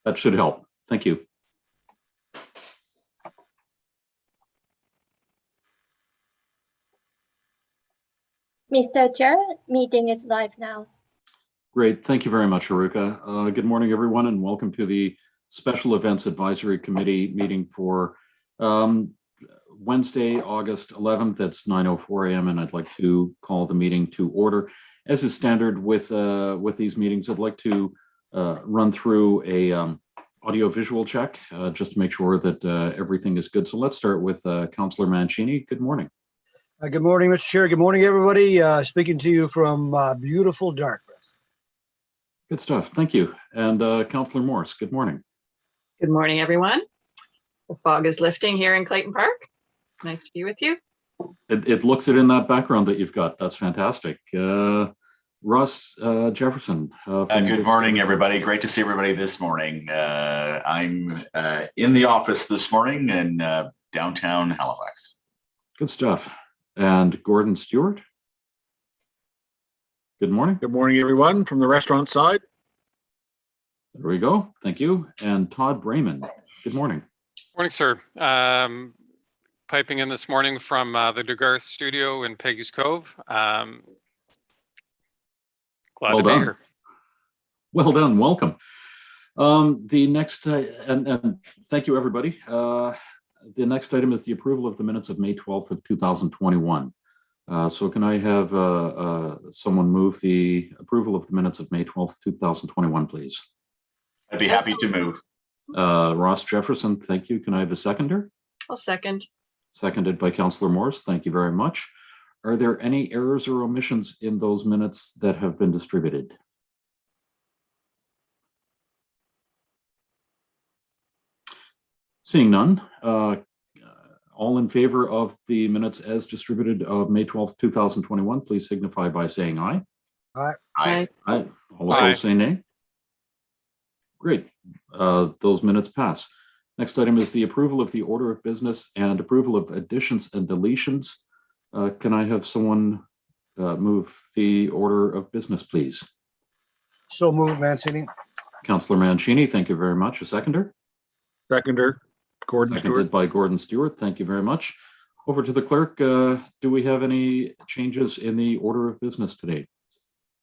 That should help. Thank you. Mr. Chair, meeting is live now. Great. Thank you very much, Haruka. Good morning, everyone, and welcome to the Special Events Advisory Committee meeting for Wednesday, August 11th. It's 9:04 a.m. and I'd like to call the meeting to order. As is standard with these meetings, I'd like to run through a audio-visual check just to make sure that everything is good. So let's start with Councillor Mancini. Good morning. Good morning, Mr. Chair. Good morning, everybody. Speaking to you from beautiful Dartmouth. Good stuff. Thank you. And Councillor Morse, good morning. Good morning, everyone. The fog is lifting here in Clayton Park. Nice to be with you. It looks it in that background that you've got. That's fantastic. Ross Jefferson. Good morning, everybody. Great to see everybody this morning. I'm in the office this morning in downtown Halifax. Good stuff. And Gordon Stewart. Good morning. Good morning, everyone, from the restaurant side. There we go. Thank you. And Todd Brayman. Good morning. Morning, sir. Piping in this morning from the DeGarth studio in Peggy's Cove. Glad to be here. Well done. Welcome. The next, and thank you, everybody. The next item is the approval of the minutes of May 12th of 2021. So can I have someone move the approval of the minutes of May 12th, 2021, please? I'd be happy to move. Ross Jefferson, thank you. Can I have a seconder? I'll second. Seconded by Councillor Morse. Thank you very much. Are there any errors or omissions in those minutes that have been distributed? Seeing none, all in favor of the minutes as distributed of May 12th, 2021, please signify by saying aye. Aye. Aye. Aye. All opposed say nay. Great. Those minutes pass. Next item is the approval of the order of business and approval of additions and deletions. Can I have someone move the order of business, please? So moved, Mancini. Councillor Mancini, thank you very much. A seconder? Seconder, Gordon Seconded Stewart. by Gordon Stewart. Thank you very much. Over to the clerk. Do we have any changes in the order of business today?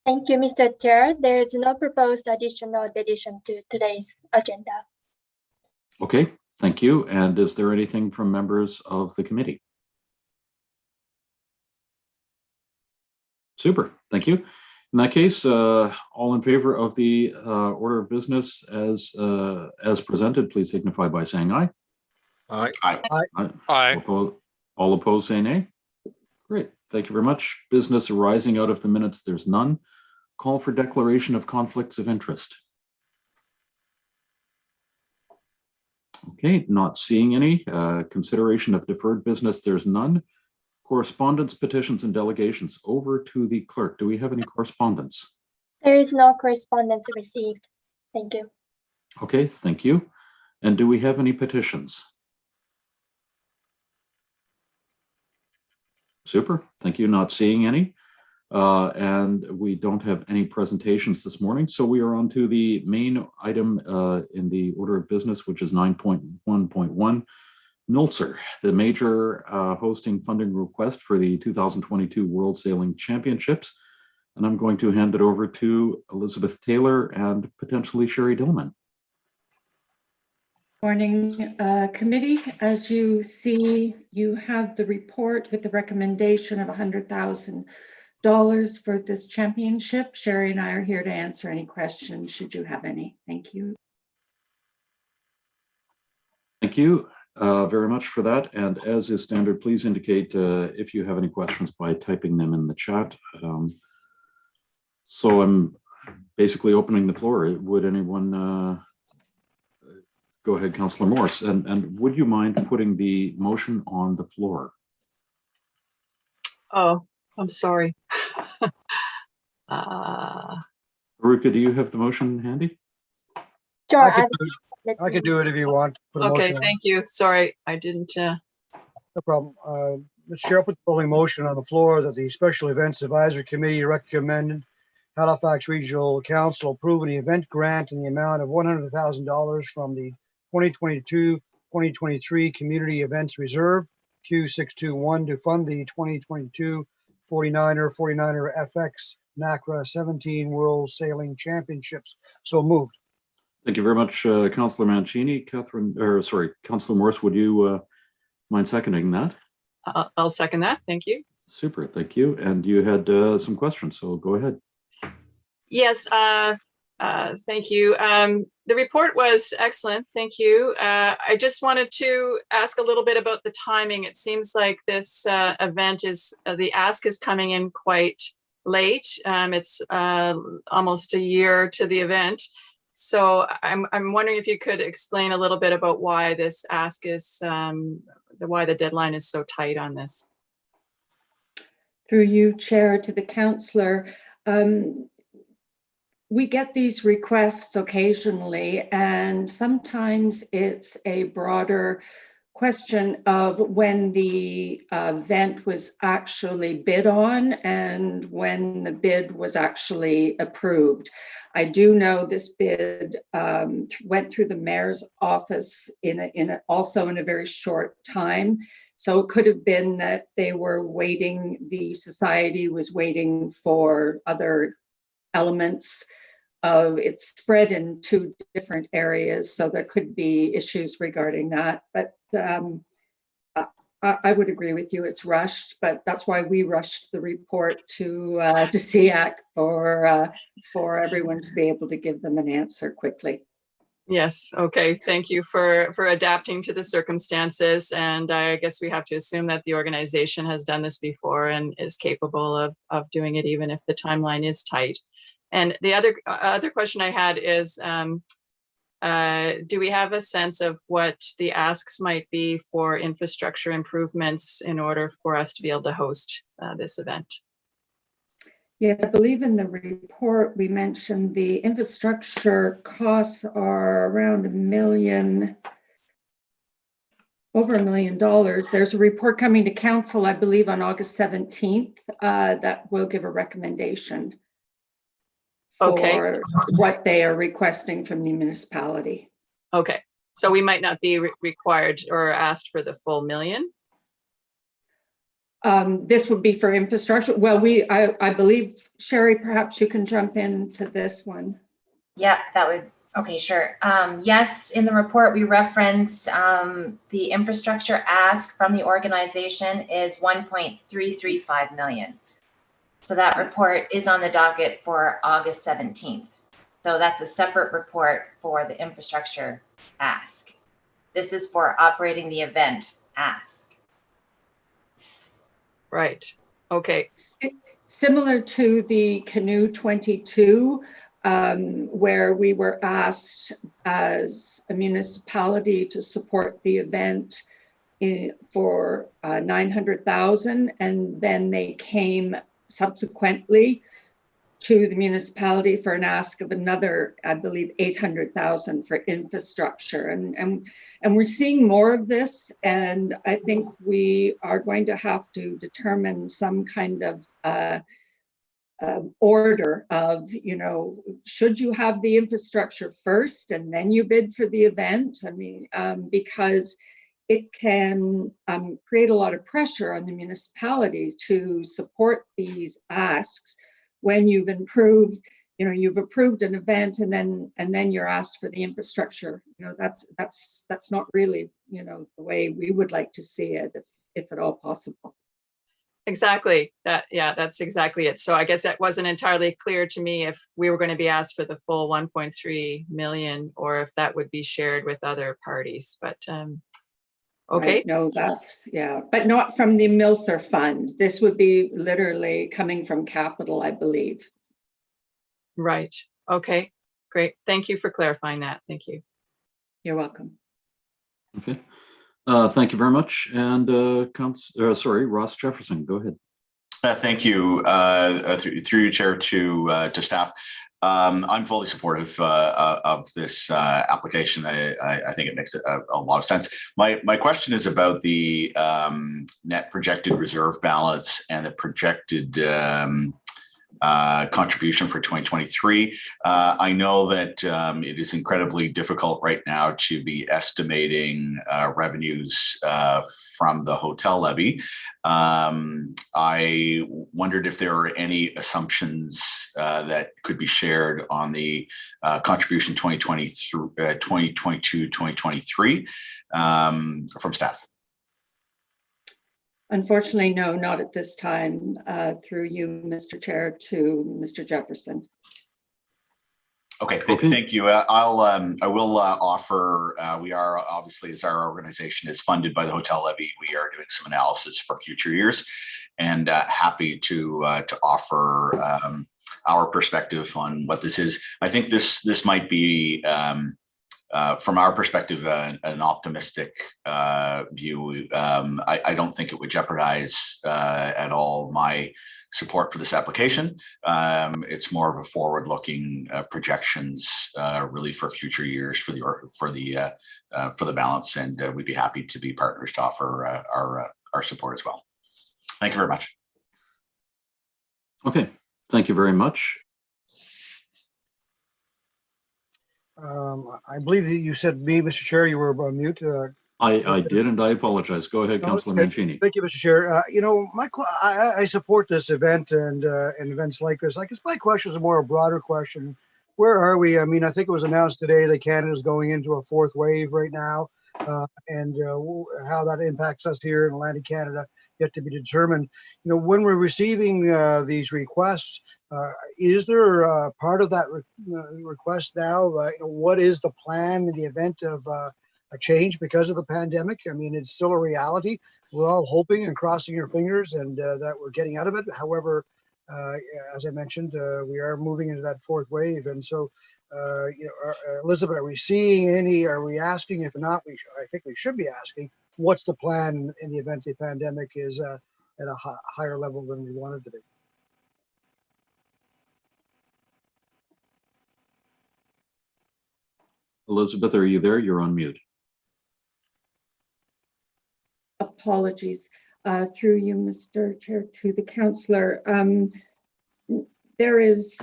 Thank you, Mr. Chair. There is no proposed addition or deletion to today's agenda. Okay, thank you. And is there anything from members of the committee? Super, thank you. In that case, all in favor of the order of business as presented, please signify by saying aye. Aye. Aye. Aye. All opposed say nay. Great, thank you very much. Business arising out of the minutes, there's none. Call for declaration of conflicts of interest. Okay, not seeing any. Consideration of deferred business, there's none. Correspondence, petitions, and delegations. Over to the clerk. Do we have any correspondence? There is no correspondence received. Thank you. Okay, thank you. And do we have any petitions? Super, thank you. Not seeing any. And we don't have any presentations this morning. So we are on to the main item in the order of business, which is 9.1.1. NULSR, the major hosting funding request for the 2022 World Sailing Championships. And I'm going to hand it over to Elizabeth Taylor and potentially Sherry Dillman. Morning, committee. As you see, you have the report with the recommendation of $100,000 for this championship. Sherry and I are here to answer any questions should you have any. Thank you. Thank you very much for that. And as is standard, please indicate if you have any questions by typing them in the chat. So I'm basically opening the floor. Would anyone go ahead, Councillor Morse, and would you mind putting the motion on the floor? Oh, I'm sorry. Haruka, do you have the motion handy? Sure. I could do it if you want. Put a Okay, motion on. thank you. Sorry, I didn't. No problem. Mr. Chair, I'll put the following motion on the floor that the Special Events Advisory Committee recommended Halifax Regional Council approving the event grant in the amount of $100,000 from the 2022-2023 Community Events Reserve, Q621, to fund the 2022 49er FX NACRA 17 World Sailing Championships. So moved. Thank you very much, Councillor Mancini. Councillor Morse, would you mind seconding that? I'll second that. Thank you. Super, thank you. And you had some questions, so go ahead. Yes, thank you. The report was excellent. Thank you. I just wanted to ask a little bit about the timing. It seems like this event is, the ask is coming in quite late. It's almost a year to the event. So I'm wondering if you could explain a little bit about why this ask is, why the deadline is so tight on this. Through you, Chair, to the councillor. We get these requests occasionally, and sometimes it's a broader question of when the event was actually bid on and when the bid was actually approved. I do know this bid went through the mayor's office also in a very short time. So it could have been that they were waiting, the society was waiting for other elements of it's spread in 2 different areas. So there could be issues regarding that. But I would agree with you, it's rushed, but that's why we rushed the report to SEAC for everyone to be able to give them an answer quickly. Yes. Okay. Thank you for adapting to the circumstances. And I guess we have to assume that the organization has done this before and is capable of doing it, even if the timeline is tight. And the other question I had is, do we have a sense of what the asks might be for infrastructure improvements in order for us to be able to host this event? Yes, I believe in the report we mentioned the infrastructure costs are around over $1 million. There's a report coming to council, I believe, on August 17th that will give a recommendation for what they are requesting from the municipality. Okay, so we might not be required or asked for the full $1 million. This would be for infrastructure. Well, I believe, Sherry, perhaps you can jump into this one. Yeah, that would, okay, sure. Yes, in the report we reference the infrastructure ask from the organization is $1.335 million. So that report is on the docket for August 17th. So that's a separate report for the infrastructure ask. This is for operating the event ask. Right. Okay. Similar to the Canoe 22, where we were asked as a municipality to support the event for $900,000, and then they came subsequently to the municipality for an ask of another, I believe, $800,000 for infrastructure. And we're seeing more of this. And I think we are going to have to determine some kind of order of, you know, should you have the infrastructure first and then you bid for the event? I mean, because it can create a lot of pressure on the municipality to support these asks when you've improved, you know, you've approved an event and then you're asked for the infrastructure. You know, that's not really, you know, the way we would like to see it, if at all possible. Exactly. That's exactly it. So I guess that wasn't entirely clear to me if we were going to be asked for the full 1.3 million or if that would be shared with other parties. But okay. Right. No, that's, yeah, but not from the Milser Fund. This would be literally coming from capital, I believe. Right. Okay, great. Thank you for clarifying that. Thank you. You're welcome. Okay. Thank you very much. And Ross Jefferson, go ahead. Thank you. Through you, Chair, to staff. I'm fully supportive of this application. I think it makes a lot of sense. My question is about the net projected reserve balance and the projected contribution for 2023. I know that it is incredibly difficult right now to be estimating revenues from the hotel levy. I wondered if there are any assumptions that could be shared on the contribution 2022-2023 from staff. Unfortunately, no, not at this time. Through you, Mr. Chair, to Mr. Jefferson. Okay, Okay. thank you. I will offer. We are obviously, as our organization is funded by the hotel levy, we are doing some analysis for future years, and happy to offer our perspective on what this is. I think this might be. From our perspective, an optimistic view. I don't think it would jeopardize at all my support for this application. It's more of a forward-looking projections, really for future years for the balance, and we'd be happy to be partners to offer our support as well. Thank you very much. Okay, thank you very much. I believe that you said me, Mr. Chair, you were on mute. I did, and I apologize. Go ahead, No, Councillor okay. Mancini. Thank you, Mr. Chair. You know, I support this event and events like this. I guess my question is a more broader question. Where are we? I mean, I think it was announced today that Canada is going into a fourth wave right now, and how that impacts us here in Atlantic Canada yet to be determined. You know, when we're receiving these requests, is there part of that request now? You know, what is the plan in the event of a change because of the pandemic? I mean, it's still a reality. We're all hoping and crossing our fingers and that we're getting out of it. However, as I mentioned, we are moving into that fourth wave. And so, you know, Elizabeth, are we seeing any, are we asking? If not, I think we should be asking, what's the plan in the event the pandemic is at a higher level than we want it to be? Elizabeth, are you there? You're on mute. Apologies. Through you, Mr. Chair, to the councillor. There is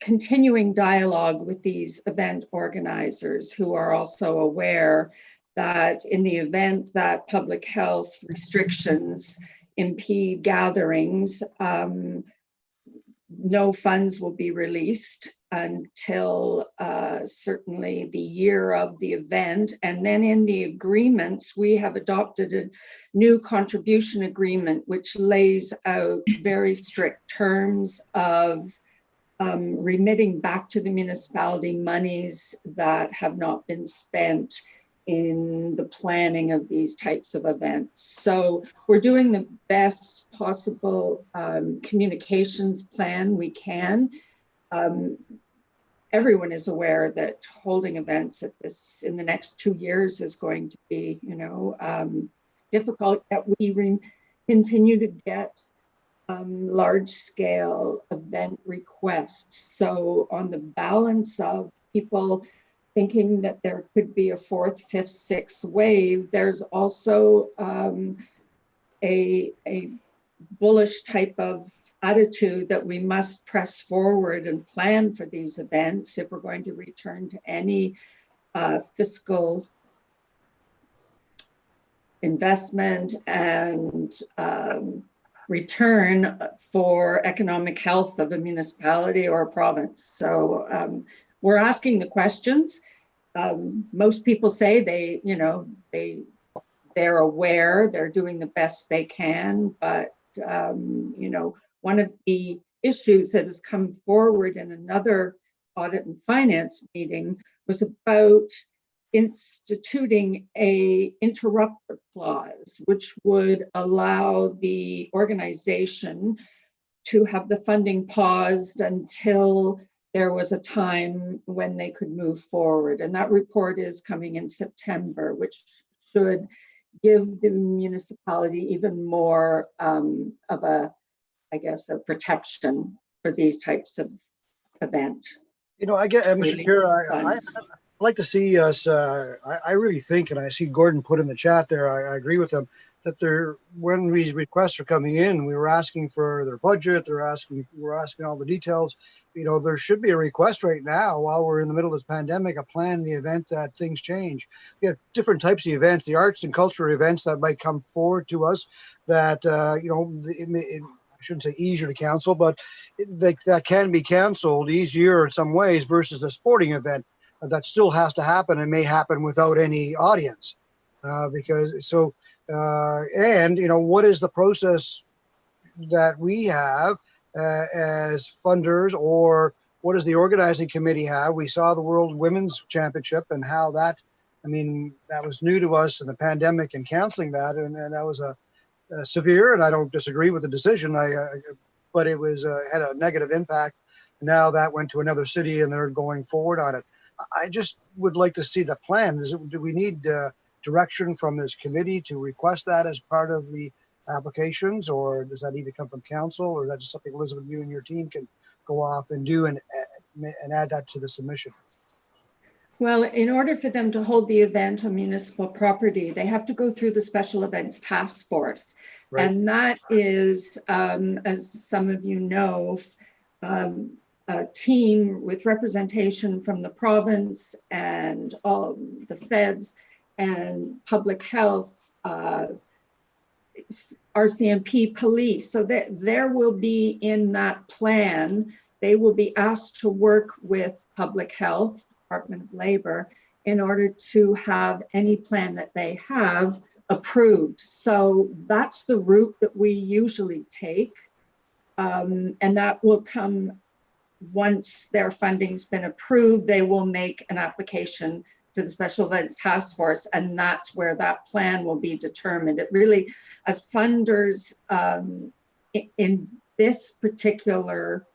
continuing dialogue with these event organizers who are also aware that in the event that public health restrictions impede gatherings, no funds will be released until certainly the year of the event. And then in the agreements, we have adopted a new contribution agreement, which lays out very strict terms of remitting back to the municipality monies that have not been spent in the planning of these types of events. So we're doing the best possible communications plan we can. Everyone is aware that holding events at this in the next 2 years is going to be, you know, difficult. That we continue to get large-scale event requests. So on the balance of people thinking that there could be a fourth, fifth, sixth wave, there's also a bullish type of attitude that we must press forward and plan for these events if we're going to return to any fiscal investment and return for economic health of a municipality or a province. So we're asking the questions. Most people say they, you know, they're aware, they're doing the best they can, but you know, one of the issues that has come forward in another audit and finance meeting was about instituting a interrupter clause, which would allow the organization to have the funding paused until there was a time when they could move forward. And that report is coming in September, which should give the municipality even more of a, I guess, a protection for these types of events. You know, I get, Mr. Chair, I'd like to see us, I really think, and I see Gordon put in the chat there, I agree with him, that when these requests are coming in, we were asking for their budget. We're asking all the details. There should be a request right now while we're in the middle of this pandemic, a plan in the event that things change. We have different types of events, the arts and cultural events that might come forward to us that, I shouldn't say easier to cancel, but that can be canceled easier in some ways versus a sporting event that still has to happen and may happen without any audience. What is the process that we have as funders, or what does the organizing committee have? We saw the World Women's Championship and how that was new to us in the pandemic and canceling that, and that was a severe, and I don't disagree with the decision. But it was had a negative impact. Now that went to another city, and they're going forward on it. I just would like to see the plan. Do we need direction from this committee to request that as part of the applications, or does that need to come from council, or is that just something, Elizabeth, you and your team can go off and do and add that to the submission? Well, in order for them to hold the event on municipal property, they have to go through the Special Events Task Force. Right. And that is, as some of you know, a team with representation from the province and all the feds and public health, RCMP, police. So there will be in that plan, they will be asked to work with public health, Department of Labor, in order to have any plan that they have approved. So that's the route that we usually take. And that will come once their funding's been approved. They will make an application to the Special Events Task Force, and that's where that plan will be determined. It really, as funders in this particular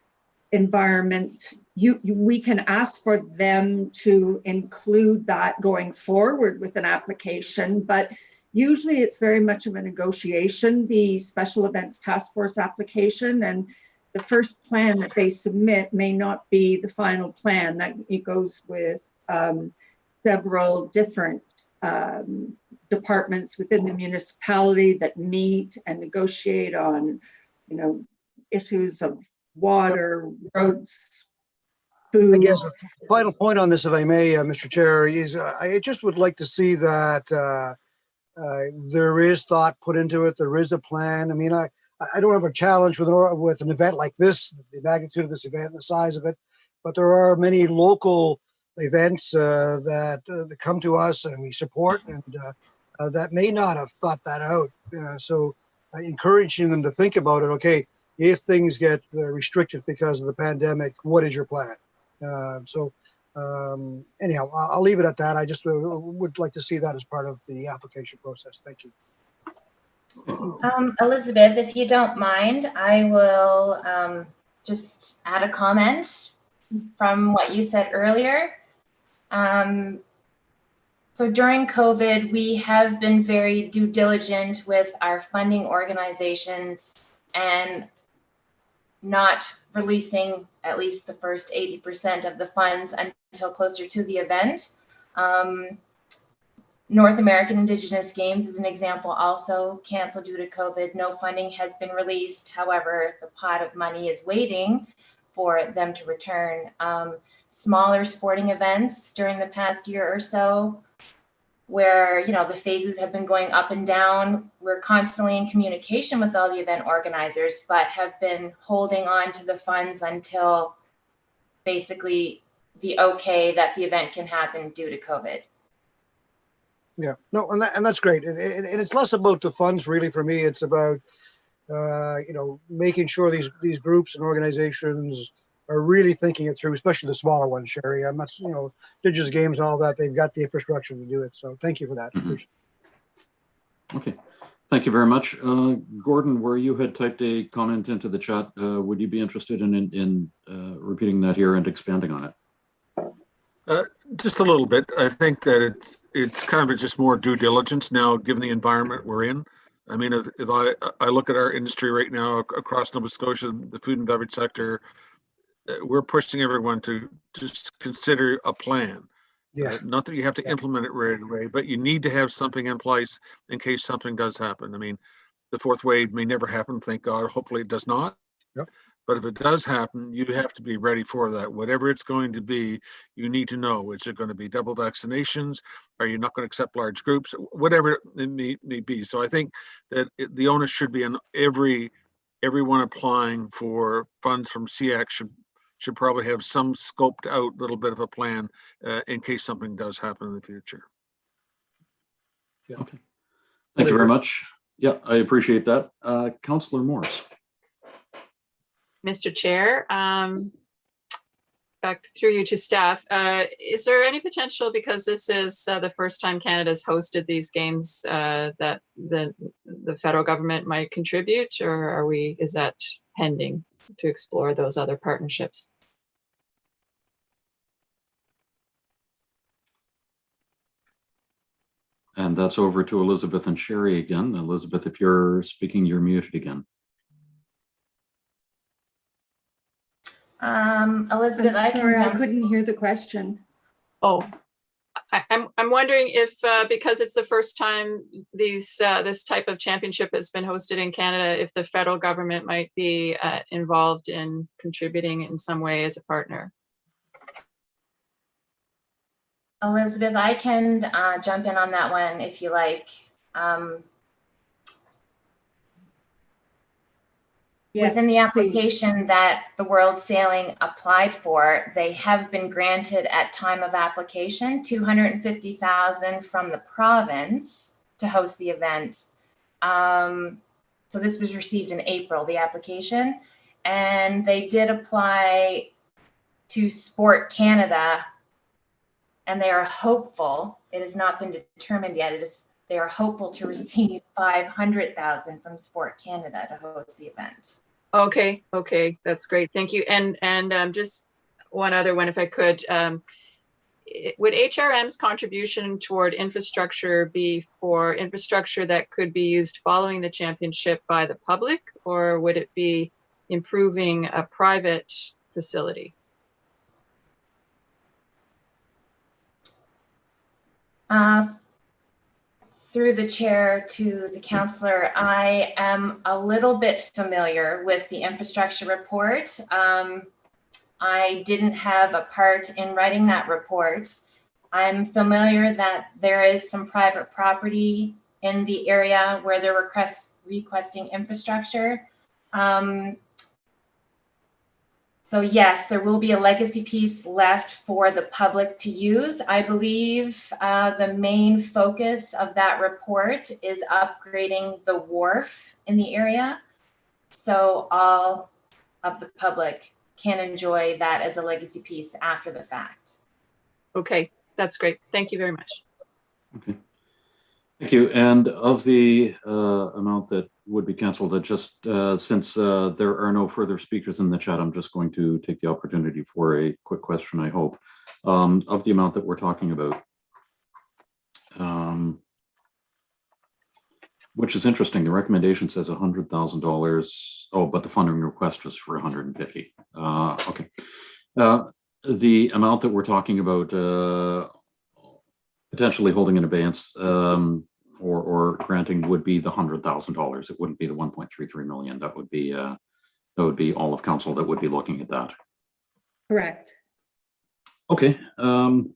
environment, we can ask for them to include that going forward with an application, but usually it's very much of a negotiation, the Special Events Task Force application, and the first plan that they submit may not be the final plan. That it goes with several different departments within the municipality that meet and negotiate on, issues of water, roads, food. I guess a final point on this, if I may, Mr. Chair, is I just would like to see that there is thought put into it. There is a plan. I don't have a challenge with an event like this, the magnitude of this event, the size of it, but there are many local events that come to us and we support, and that may not have thought that out. So encouraging them to think about it. Okay, if things get restricted because of the pandemic, what is your plan? Anyhow, I'll leave it at that. I just would like to see that as part of the application process. Thank you. Elizabeth, if you don't mind, I will just add a comment from what you said earlier. So during COVID, we have been very due diligent with our funding organizations and not releasing at least the first 80% of the funds until closer to the event. North American Indigenous Games is an example, also canceled due to COVID. No funding has been released. However, the pot of money is waiting for them to return. Smaller sporting events during the past year or so, where the phases have been going up and down. We're constantly in communication with all the event organizers, but have been holding on to the funds until basically the okay that the event can happen due to COVID. Yeah, no, and that's great. And it's less about the funds really for me. It's about, making sure these groups and organizations are really thinking it through, especially the smaller ones, Sherry. I'm not, Indigenous Games and all that, they've got the infrastructure to do it. So thank you for that. Mm-hmm. Okay, thank you very much. Gordon, where you had typed a comment into the chat, would you be interested in repeating that here and expanding on it? Just a little bit. I think that it's kind of just more due diligence now, given the environment we're in. I mean, if I look at our industry right now across Nova Scotia, the food and beverage sector, we're pushing everyone to just consider a plan. Yeah. Not that you have to implement it right away, but you need to have something in place in case something does happen. I mean, the fourth wave may never happen, thank God. Hopefully it does not. Yep. But if it does happen, you have to be ready for that. Whatever it's going to be, you need to know. Is it going to be double vaccinations? Are you not going to accept large groups? Whatever it may be. So I think that the onus should be on everyone applying for funds from SEAC should probably have some scoped out little bit of a plan in case something does happen in the future. Yeah. Okay. Thank you very much. Yeah, I appreciate that. Councillor Morris. Mr. Chair, back through you to staff. Is there any potential, because this is the first time Canada's hosted these games, that the federal government might contribute, or is that pending to explore those other partnerships? And that's over to Elizabeth and Sherry again. Elizabeth, if you're speaking, you're muted again. Elizabeth, I'm sorry, I jump- couldn't hear the question. Oh, I'm wondering if because it's the first time this type of championship has been hosted in Canada, if the federal government might be involved in contributing in some way as a partner. Elizabeth, I can jump in on that one if you like. Yes, Within the please. application that the World Sailing applied for, they have been granted at time of application $250,000 from the province to host the event. So this was received in April, the application, and they did apply to Sport Canada, and they are hopeful. It has not been determined yet. They are hopeful to receive $500,000 from Sport Canada to host the event. Okay, that's great. Thank you. And just one other one, if I could. Would HRM's contribution toward infrastructure be for infrastructure that could be used following the championship by the public, or would it be improving a private facility? Through the chair to the councillor, I am a little bit familiar with the infrastructure report. I didn't have a part in writing that report. I'm familiar that there is some private property in the area where they're requesting infrastructure. So yes, there will be a legacy piece left for the public to use. I believe the main focus of that report is upgrading the wharf in the area, so all of the public can enjoy that as a legacy piece after the fact. Okay, that's great. Thank you very much. Okay. Thank you. And of the amount that would be canceled, that just since there are no further speakers in the chat, I'm just going to take the opportunity for a quick question, I hope. Of the amount that we're talking about, which is interesting. The recommendation says $100,000. Oh, but the funding request was for 150. Okay. The amount that we're talking about potentially holding in abeyance or granting would be the $100,000. It wouldn't be the 1.33 million. That would be all of council that would be looking at that. Correct. Okay. And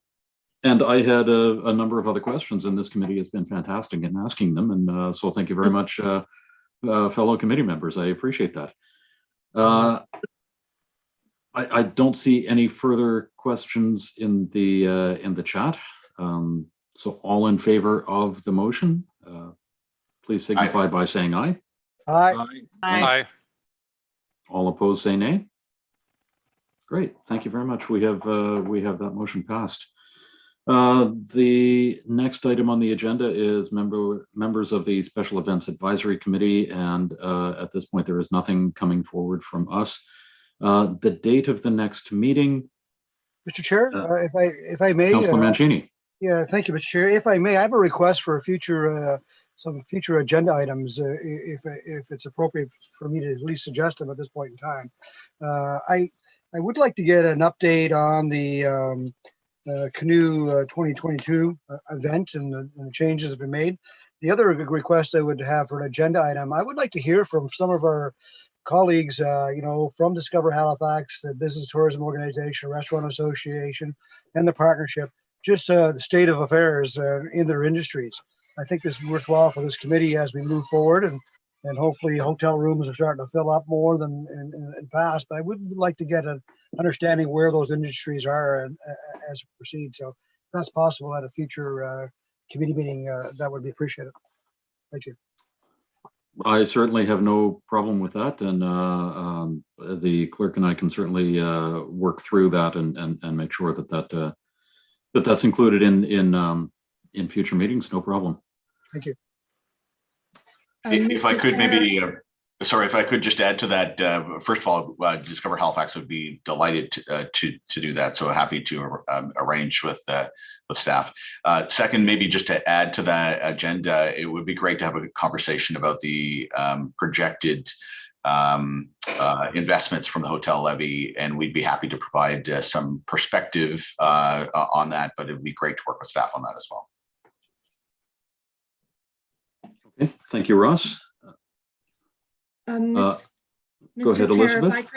I had a number of other questions, and this committee has been fantastic in asking them. And so thank you very much, fellow committee members. I appreciate that. I don't see any further questions in the chat. So all in favor of the motion, please signify by saying aye. Aye. Aye. All opposed, say nay. Great, thank you very much. We have that motion passed. The next item on the agenda is members of the Special Events Advisory Committee, and at this point there is nothing coming forward from us. The date of the next meeting. Mr. Chair, if I may. Councillor Mancini. Yeah, thank you, Mr. Chair. If I may, I have a request for some future agenda items, if it's appropriate for me to at least suggest them at this point in time. I would like to get an update on the Canoe 2022 event and the changes that have been made. The other request I would have for an agenda item, I would like to hear from some of our colleagues, from Discover Halifax, the Business Tourism Organization, Restaurant Association, and the partnership, just the state of affairs in their industries. I think this is worthwhile for this committee as we move forward, and hopefully hotel rooms are starting to fill up more than in past. But I would like to get an understanding where those industries are as we proceed. So if that's possible at a future committee meeting, that would be appreciated. Thank you. I certainly have no problem with that, and the clerk and I can certainly work through that and make sure that that's included in future meetings. No problem. Thank you. If I Mr. could Chair, maybe, sorry, if I could just add to that, first of all, Discover Halifax would be delighted to do that. So happy to arrange with staff. Second, maybe just to add to that agenda, it would be great to have a conversation about the projected investments from the hotel levy, and we'd be happy to provide some perspective on that, but it would be great to work with staff on that as well. Okay, thank you, Ross. Go Mr. ahead, Chair, Elizabeth.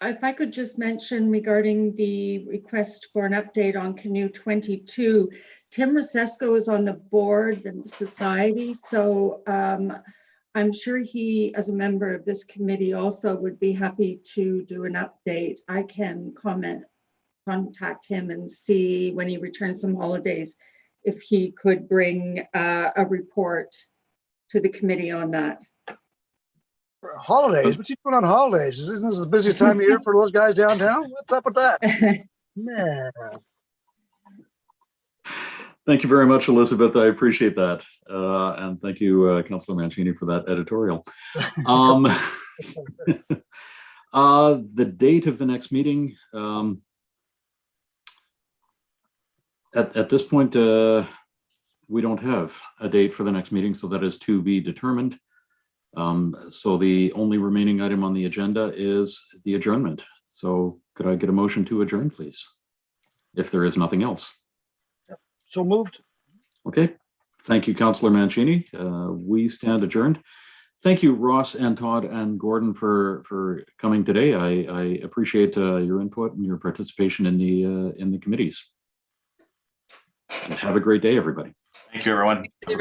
if I could just mention regarding the request for an update on Canoe 22, Tim Rosesco is on the board and the society, so I'm sure he, as a member of this committee, also would be happy to do an update. I can contact him and see when he returns from holidays if he could bring a report to the committee on that. Holidays? What's he doing on holidays? Isn't this the busiest time of year for those guys downtown? What's up with that? Man. Thank you very much, Elizabeth. I appreciate that. And thank you, Councillor Mancini, for that editorial. The date of the next meeting, at this point, we don't have a date for the next meeting, so that is to be determined. So the only remaining item on the agenda is the adjournment. So could I get a motion to adjourn, please? If there is nothing else. So moved. Okay. Thank you, Councillor Mancini. We stand adjourned. Thank you, Ross and Todd and Gordon, for coming today. I appreciate your input and your participation in the committees. And have a great day, everybody. Thank you, everyone. Have a great